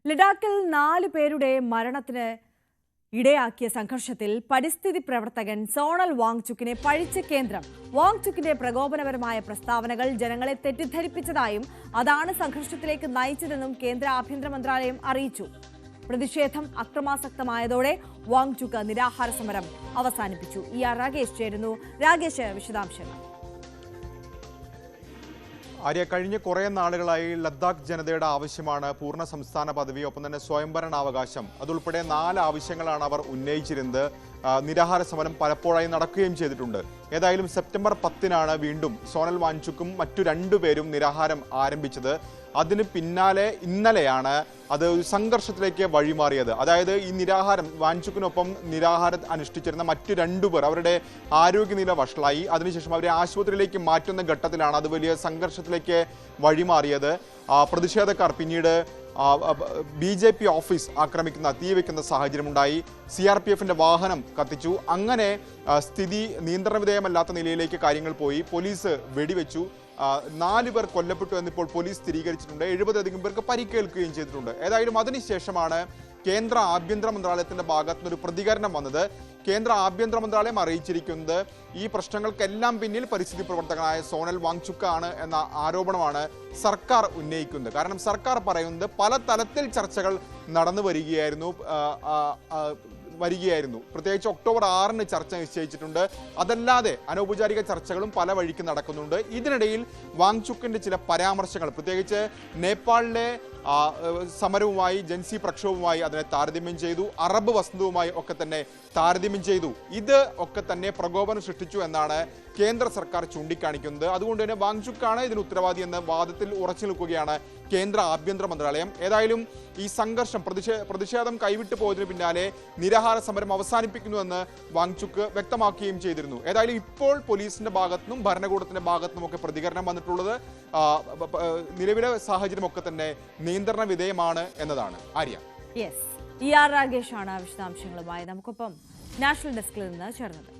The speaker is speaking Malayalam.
ലഡാക്കിൽ 4 പേരുടെ മരണത്തിന് ഇടയാക്കിയ സംഘർഷത്തിൽ പരിസ്ഥിതി പ്രവർത്തകൻ സോണൽ വാങ്ചുക്കിനെ പഴിച്ച കേന്ദ്രം. വാങ്ചുക്കിന്റെ പ്രകോപനപരമായ പ്രസ്താവനകൾ ജനങ്ങളെ തെറ്റിദ്ധരിപ്പിച്ചതായും അതാണ് സംഘർഷത്തിലേക്ക് നയിച്ചതെന്നും കേന്ദ്ര ആഭ്യന്തര മന്ത്രാലയം അറിയിച്ചു. പ്രതിഷേധം അക്രമാസക്തമായതോടെ വാങ്ചുക്ക് നിരാഹാര സമരം അവസാനിപ്പിച്ചു. രാകേഷ് ചേരുന്നു. രാകേഷ്, വിശദാംശങ്ങൾ. ആര്യ, കഴിഞ്ഞ കുറേ നാളുകളായി ലഡാക്ക് ജനതയുടെ ആവശ്യമാണ് പൂർണ്ണ സംസ്ഥാന പദവി, ഒപ്പം തന്നെ സ്വയംഭരണാവകാശം. അതുൾപ്പെടെ 4 ആവശ്യങ്ങളാണ് അവർ ഉന്നയിച്ചിരുന്നത്. നിരാഹാര സമരം പലപ്പോഴായി നടക്കുകയും ചെയ്തിട്ടുണ്ട്. ഏതായാലും സെപ്റ്റംബർ 10-നാണ് വീണ്ടും സോണൽ വാങ്ചുക്കും മറ്റു 2 പേരും നിരാഹാരം ആരംഭിച്ചത്. അതിന് പിന്നാലെ ഇന്നലെയാണ് അത് സംഘർഷത്തിലേക്ക് വഴിമാറിയത്. അതായത് ഈ നിരാഹാരം, വാങ്ചുക്കിനൊപ്പം നിരാഹാരം അനുഷ്ഠിച്ചിരുന്ന മറ്റു 2 പേർ അവരുടെ ആരോഗ്യനില വഷളായി. അതിനുശേഷം അവരെ ആശുപത്രിയിലേക്ക് മാറ്റുന്ന ഘട്ടത്തിലാണ് അത് വലിയ സംഘർഷത്തിലേക്ക് വഴിമാറിയത്. പ്രതിഷേധക്കാർ പിന്നീട് BJP ഓഫീസ് ആക്രമിക്കുന്ന, തീവെക്കുന്ന സാഹചര്യമുണ്ടായി. CRPFന്റെ വാഹനം കത്തിച്ചു. അങ്ങനെ സ്ഥിതി നിയന്ത്രണ വിധേയമല്ലാത്ത നിലയിലേക്ക് കാര്യങ്ങൾ പോയി. പോലീസ് വെടിവെച്ചു. 4 പേർ കൊല്ലപ്പെട്ടു എന്നിപ്പോൾ പോലീസ് സ്ഥിരീകരിച്ചിട്ടുണ്ട്. 70-ലധികം പേർക്ക് പരിക്കേൽക്കുകയും ചെയ്തിട്ടുണ്ട്. ഏതായാലും അതിനുശേഷമാണ് കേന്ദ്ര ആഭ്യന്തര മന്ത്രാലയത്തിന്റെ ഭാഗത്തു നിന്നൊരു പ്രതികരണം വന്നത്. കേന്ദ്ര ആഭ്യന്തര മന്ത്രാലയം അറിയിച്ചിരിക്കുന്നത് ഈ പ്രശ്നങ്ങൾക്കെല്ലാം പിന്നിൽ പരിസ്ഥിതി പ്രവർത്തകനായ സോണൽ വാങ്ചുക്കാണ് എന്ന ആരോപണമാണ് സർക്കാർ ഉന്നയിക്കുന്നത്. കാരണം സർക്കാർ പറയുന്നത് പല തലത്തിൽ ചർച്ചകൾ നടന്നു വരികയായിരുന്നു. പ്രത്യേകിച്ച് ഒക്ടോബർ 6-ന് ചർച്ച നിശ്ചയിച്ചിട്ടുണ്ട്. അതല്ലാതെ അനൗപചാരിക ചർച്ചകളും പല വഴിക്ക് നടക്കുന്നുണ്ട്. ഇതിനിടയിൽ വാങ്ചുക്കിന്റെ ചില പരാമർശങ്ങൾ, പ്രത്യേകിച്ച് നേപ്പാളിലെ സമരവുമായി, ജൻസി പ്രക്ഷോഭവുമായി അതിനെ താരതമ്യം ചെയ്തു. അറബ് വസന്തവുമായി ഒക്കെ തന്നെ താരതമ്യം ചെയ്തു. ഇത് ഒക്കെ തന്നെ പ്രകോപനം സൃഷ്ടിച്ചു എന്നാണ് കേന്ദ്ര സർക്കാർ ചൂണ്ടിക്കാണിക്കുന്നത്. അതുകൊണ്ട് തന്നെ വാങ്ചുക്കാണ് ഇതിന് ഉത്തരവാദി എന്ന വാദത്തിൽ ഉറച്ചു നിൽക്കുകയാണ് കേന്ദ്ര ആഭ്യന്തര മന്ത്രാലയം. ഏതായാലും ഈ സംഘർഷം, പ്രതിഷേധം കൈവിട്ടു പോയതിനു പിന്നാലെ നിരാഹാര സമരം അവസാനിപ്പിക്കുന്നുവെന്ന് വാങ്ചുക്ക് വ്യക്തമാക്കുകയും ചെയ്തിരുന്നു. ഏതായാലും ഇപ്പോൾ പോലീസിന്റെ ഭാഗത്തുനിന്നും ഭരണകൂടത്തിന്റെ ഭാഗത്തുനിന്നും ഒക്കെ പ്രതികരണം വന്നിട്ടുള്ളത് നിലവിലെ സാഹചര്യമൊക്കെ തന്നെ നിയന്ത്രണ വിധേയമാണ് എന്നതാണ്. ആര്യ, രാകേഷാണ് വിശദാംശങ്ങളുമായി നമുക്കൊപ്പം നാഷണൽ ഡെസ്കിൽ നിന്ന് ചേർന്നത്.